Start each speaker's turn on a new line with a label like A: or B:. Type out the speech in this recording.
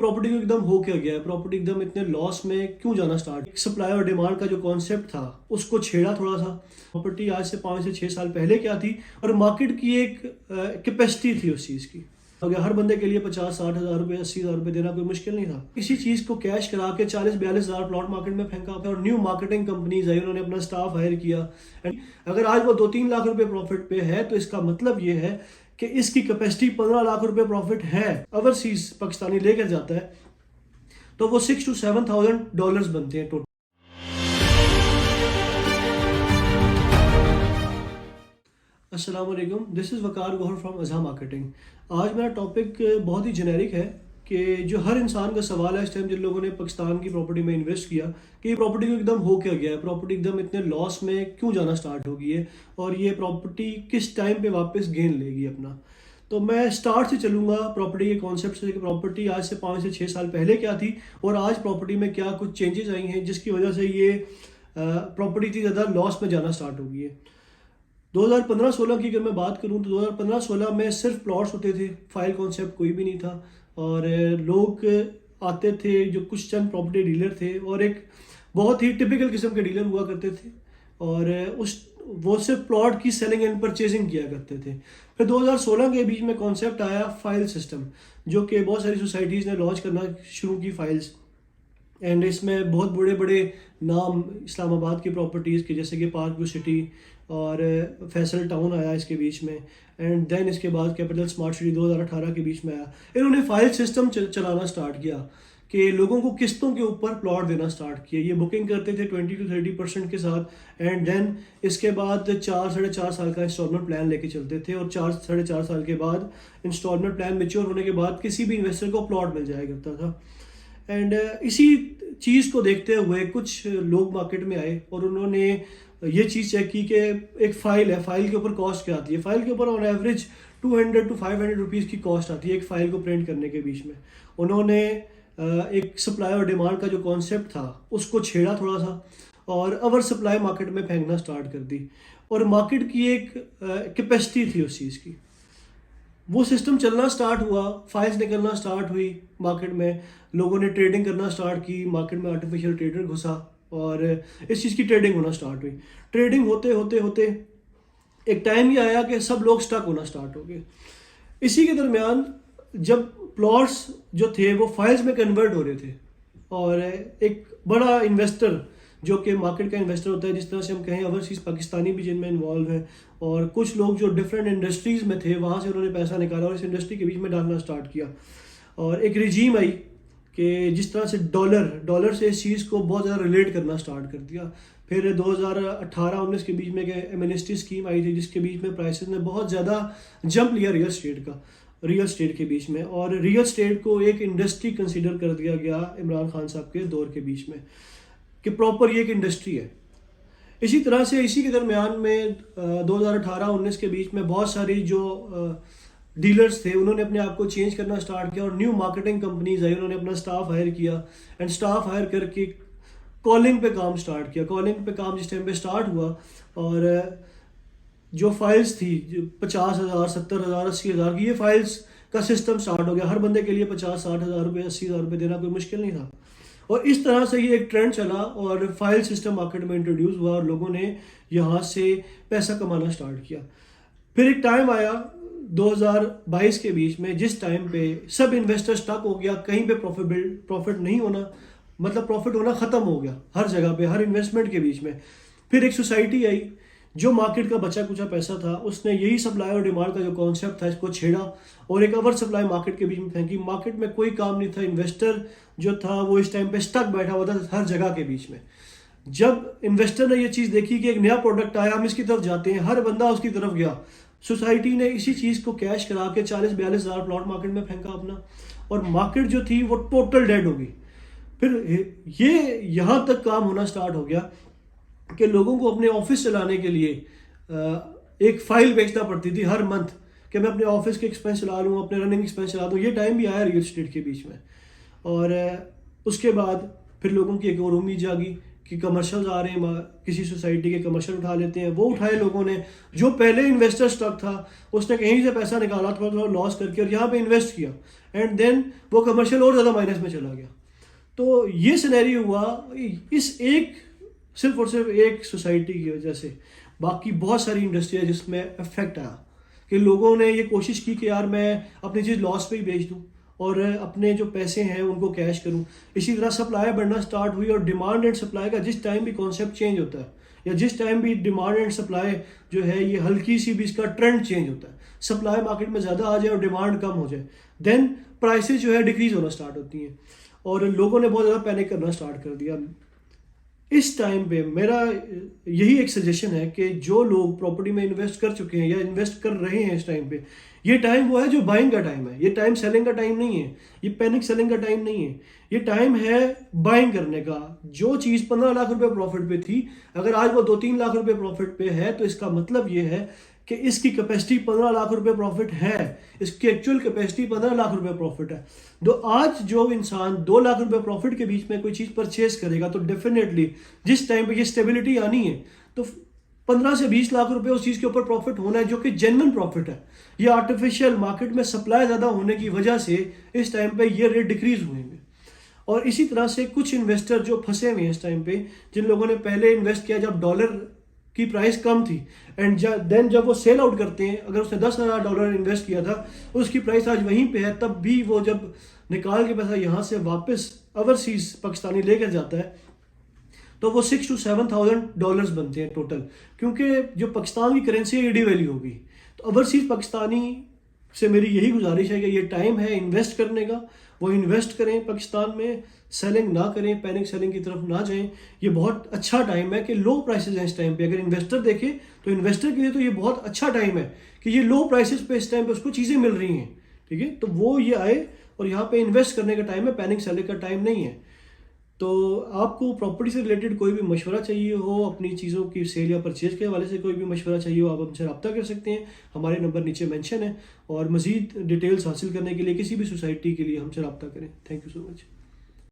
A: Property को एकदम हो क्या गया है, प्रॉपर्टी एकदम इतने लॉस में क्यों जाना स्टार्ट। सप्लाई और डिमांड का जो कॉन्सेप्ट था उसको छेड़ा थोड़ा सा। प्रॉपर्टी आज से 5 से 6 साल पहले क्या थी और मार्केट की एक कैपेसिटी थी उस चीज़ की। अगर हर बंदे के लिए 50-60 हज़ार रुपये 80 हज़ार रुपये देना कोई मुश्किल नहीं था। इसी चीज़ को कैश करा के 40-42 हज़ार प्लॉट मार्केट में फेंका और न्यू मार्केटिंग कंपनीज आई, उन्होंने अपना स्टाफ हायर किया। एंड अगर आज वो 2-3 लाख रुपए प्रॉफिट पे है तो इसका मतलब ये है कि इसकी कैपेसिटी 15 लाख रुपए प्रॉफिट है। ओवरसीज पाकिस्तानी लेकर जाता है तो वो $6,000 to $7,000 बनते हैं टोटल। अस्सलाम वालेकुम, this is Waqar Gauhar from Azha marketing. आज मेरा टॉपिक बहुत ही जेनेरिक है कि जो हर इंसान का सवाल है इस टाइम जिन लोगों ने पाकिस्तान की प्रॉपर्टी में इन्वेस्ट किया कि ये प्रॉपर्टी को एकदम हो क्या गया है, प्रॉपर्टी एकदम इतने लॉस में क्यों जाना स्टार्ट हो गई है और ये प्रॉपर्टी किस टाइम पे वापस गेन लेगी अपना। तो मैं स्टार्ट से चलूँगा प्रॉपर्टी के कॉन्सेप्ट से कि प्रॉपर्टी आज से 5 से 6 साल पहले क्या थी और आज प्रॉपर्टी में क्या कुछ चेंजेस आई हैं जिसकी वजह से ये प्रॉपर्टी इतनी ज़्यादा लॉस में जाना स्टार्ट हो गई है। 2015-16 की अगर मैं बात करूं तो 2015-16 में सिर्फ प्लॉट्स होते थे, फाइल कॉन्सेप्ट कोई भी नहीं था और लोग आते थे जो कुछ चंद प्रॉपर्टी डीलर थे और एक बहुत ही टिपिकल किस्म के डीलर हुआ करते थे और वो सिर्फ प्लॉट की सेलिंग एंड परचेजिंग किया करते थे। फिर 2016 के बीच में कॉन्सेप्ट आया फाइल सिस्टम, जो कि बहुत सारी सोसाइटीज़ ने लॉन्च करना शुरू की फाइल्स। एंड इसमें बहुत बड़े बड़े नाम इस्लामाबाद की प्रॉपर्टीज़ के जैसे कि पार्क व्यू सिटी और फैसल टाउन आया इसके बीच में। एंड देन इसके बाद कैपिटल स्मार्ट सिटी 2018 के बीच में आया। इन्होंने फाइल सिस्टम चलाना स्टार्ट किया कि लोगों को किस्तों के ऊपर प्लॉट देना स्टार्ट किया। ये बुकिंग करते थे 20 to 30% के साथ एंड देन इसके बाद 4-4.5 साल का इंस्टॉलमेंट प्लान लेके चलते थे और 4-4.5 साल के बाद इंस्टॉलमेंट प्लान मेच्योर होने के बाद किसी भी इन्वेस्टर को प्लॉट मिल जाया करता था। एंड इसी चीज़ को देखते हुए कुछ लोग मार्केट में आए और उन्होंने ये चीज़ चेक की कि एक फ़ाइल है, फ़ाइल के ऊपर कॉस्ट क्या आती है। फ़ाइल के ऊपर ऑन एवरेज 200 to 500 रुपीज़ की कॉस्ट आती है एक फ़ाइल को प्रिंट करने के बीच में। उन्होंने एक सप्लाई और डिमांड का जो कॉन्सेप्ट था उसको छेड़ा थोड़ा सा और ओवर सप्लाई मार्केट में फेंकना स्टार्ट कर दी और मार्केट की एक कैपेसिटी थी उस चीज़ की। वो सिस्टम चलना स्टार्ट हुआ, फाइल्स निकलना स्टार्ट हुई मार्केट में, लोगों ने ट्रेडिंग करना स्टार्ट की, मार्केट में आर्टिफिशियल ट्रेडर घुसा और इस चीज़ की ट्रेडिंग होना स्टार्ट हुई। ट्रेडिंग होते होते होते एक टाइम ये आया कि सब लोग स्टक होना स्टार्ट हो गए। इसी के दरमियान जब प्लॉट्स जो थे वो फाइल्स में कन्वर्ट हो रहे थे और एक बड़ा इन्वेस्टर जो कि मार्केट का इन्वेस्टर होता है, जिस तरह से हम कहें ओवरसीज़ पाकिस्तानी भी जिनमें इन्वॉल्व हैं और कुछ लोग जो डिफरेंट इंडस्ट्रीज़ में थे वहाँ से उन्होंने पैसा निकाला और इस इंडस्ट्री के बीच में डालना स्टार्ट किया और एक रिजीम आई कि जिस तरह से डॉलर से इस चीज़ को बहुत ज़्यादा रिलेट करना स्टार्ट कर दिया। फिर 2018-19 के बीच में एक एमनेस्टी स्कीम आई थी जिसके बीच में प्राइसेस ने बहुत ज़्यादा जंप लिया रियल स्टेट के बीच में और रियल स्टेट को एक इंडस्ट्री कंसिडर कर दिया गया इमरान खान साहब के दौर के बीच में कि प्रॉपर ये एक इंडस्ट्री है। इसी तरह से इसी के दरमियान में 2018-19 के बीच में बहुत सारी जो डीलर्स थे उन्होंने अपने आप को चेंज करना स्टार्ट किया और न्यू मार्केटिंग कंपनीज आई, उन्होंने अपना स्टाफ हायर किया एंड स्टाफ हायर करके कॉलिंग पे काम स्टार्ट किया। कॉलिंग पे काम जिस टाइम पे स्टार्ट हुआ और जो फाइल्स थी जो 50,000 70,000 80,000 की, ये फाइल्स का सिस्टम स्टार्ट हो गया। हर बंदे के लिए 50-60 हज़ार रुपये 80,000 रुपये देना कोई मुश्किल नहीं था और इस तरह से ये एक ट्रेंड चला और फाइल सिस्टम मार्केट में इंट्रोड्यूस हुआ और लोगों ने यहाँ से पैसा कमाना स्टार्ट किया। फिर एक टाइम आया 2022 के बीच में जिस टाइम पे सब इन्वेस्टर स्टक हो गया, कहीं पे प्रॉफिट नहीं होना, मतलब प्रॉफिट होना ख़त्म हो गया हर जगह पे, हर इन्वेस्टमेंट के बीच में। फिर एक सोसाइटी आई जो मार्केट का बचा कुचा पैसा था, उसने यही सप्लाई और डिमांड का जो कॉन्सेप्ट था इसको छेड़ा और एक ओवर सप्लाई मार्केट के बीच में फेंकी। मार्केट में कोई काम नहीं था, इन्वेस्टर जो था वो इस टाइम पे स्टक बैठा हुआ था हर जगह के बीच में। जब इन्वेस्टर ने ये चीज़ देखी कि एक नया प्रोडक्ट आया, हम इसकी तरफ जाते हैं, हर बंदा उसकी तरफ गया। सोसाइटी ने इसी चीज़ को कैश करा के 40-42 हज़ार प्लॉट मार्केट में फेंका अपना और मार्केट जो थी वो टोटल डेड हो गई। फिर ये यहाँ तक काम होना स्टार्ट हो गया कि लोगों को अपने ऑफिस चलाने के लिए एक फाइल बेचना पड़ती थी हर मंथ कि मैं अपने ऑफिस के एक्सपेंस चला लूँ, अपने रनिंग एक्सपेंस चला दूँ। ये टाइम भी आया रियल स्टेट के बीच में और उसके बाद फिर लोगों की एक और उम्मीद जागी कि कमर्शियल्स आ रहे हैं, किसी सोसाइटी के कमर्शियल उठा लेते हैं, वो उठाए लोगों ने। जो पहले इन्वेस्टर स्टॉक था उसने कहीं से पैसा निकाला, थोड़ा थोड़ा लॉस करके, और यहाँ पे इन्वेस्ट किया, एंड देन वो कमर्शियल और ज़्यादा माइनस में चला गया। तो ये सिनेरियो हुआ इस एक सिर्फ और सिर्फ एक सोसाइटी की वजह से। बाकी बहुत सारी इंडस्ट्री है जिसमें इफेक्ट आया कि लोगों ने ये कोशिश की कि यार मैं अपनी चीज़ लॉस पे ही बेच दूँ और अपने जो पैसे हैं उनको कैश करूं। इसी तरह सप्लाई बढ़ना स्टार्ट हुई, और डिमांड एंड सप्लाई का जिस टाइम भी कॉन्सेप्ट चेंज होता है, या जिस टाइम भी डिमांड एंड सप्लाई जो है ये हल्की सी भी इसका ट्रेंड चेंज होता है, सप्लाई मार्केट में ज़्यादा आ जाए और डिमांड कम हो जाए, देन प्राइसेस जो है डिक्रीज होना स्टार्ट होती हैं, और लोगों ने बहुत ज़्यादा पैनिक करना स्टार्ट कर दिया। इस टाइम पे मेरा यही एक सजेशन है कि जो लोग प्रॉपर्टी में इन्वेस्ट कर चुके हैं या इन्वेस्ट कर रहे हैं इस टाइम पे, ये टाइम वो है जो बाइंग का टाइम है। ये टाइम सेलिंग का टाइम नहीं है, ये पैनिक सेलिंग का टाइम नहीं है, ये टाइम है बाइंग करने का। जो चीज़ 15 लाख रुपए प्रॉफिट पे थी, अगर आज वो 2-3 लाख रुपए प्रॉफिट पे है, तो इसका मतलब ये है कि इसकी कैपेसिटी 15 लाख रुपए प्रॉफिट है, इसकी एक्चुअल कैपेसिटी 15 लाख रुपए प्रॉफिट है। तो आज जो इंसान 2 लाख रुपए प्रॉफिट के बीच में कोई चीज़ परचेज करेगा, तो डेफिनेटली जिस टाइम पे ये स्टेबिलिटी आनी है, तो 15 से 20 लाख रुपए उस चीज़ के ऊपर प्रॉफिट होना है, जो कि जेन्युइन प्रॉफिट है। ये आर्टिफिशियल मार्केट में सप्लाई ज़्यादा होने की वजह से इस टाइम पे ये रेट डिक्रीज हुए हैं। और इसी तरह से कुछ इन्वेस्टर जो फंसे हुए हैं इस टाइम पे, जिन लोगों ने पहले इन्वेस्ट किया जब डॉलर की प्राइस कम थी, एंड देन जब वो सेल आउट करते हैं, अगर उसने $10,000 इन्वेस्ट किया था, उसकी प्राइस आज वहीं पे है, तब भी वो जब निकाल के पैसा यहाँ से वापस ओवरसीज पाकिस्तानी लेकर जाता है, तो वो $6,000 to $7,000 बनते हैं टोटल, क्योंकि जो पाकिस्तान की करेंसी है ये डिवैल्यू होगी। तो ओवरसीज पाकिस्तानी से मेरी यही गुजारिश है कि ये टाइम है इन्वेस्ट करने का, वो इन्वेस्ट करें पाकिस्तान में, सेलिंग ना करें, पैनिक सेलिंग की तरफ ना जाएं। ये बहुत अच्छा टाइम है कि लो प्राइसेस हैं इस टाइम पे। अगर इन्वेस्टर देखे तो इन्वेस्टर के लिए तो ये बहुत अच्छा टाइम है कि ये लो प्राइसेस पे इस टाइम पे उसको चीज़ें मिल रही हैं, ठीक है। तो वो ये आए और यहाँ पे इन्वेस्ट करने का टाइम है, पैनिक सेलिंग का टाइम नहीं है। तो आपको प्रॉपर्टी से रिलेटेड कोई भी मशवरा चाहिए हो, अपनी चीज़ों की सेल या परचेज के हवाले से कोई भी मशवरा चाहिए हो, आप हमसे रब्ता कर सकते हैं। हमारे नंबर नीचे मेंशन है, और मज़ीद डिटेल्स हासिल करने के लिए किसी भी सोसाइटी के लिए हमसे रब्ता करें। Thank you so much.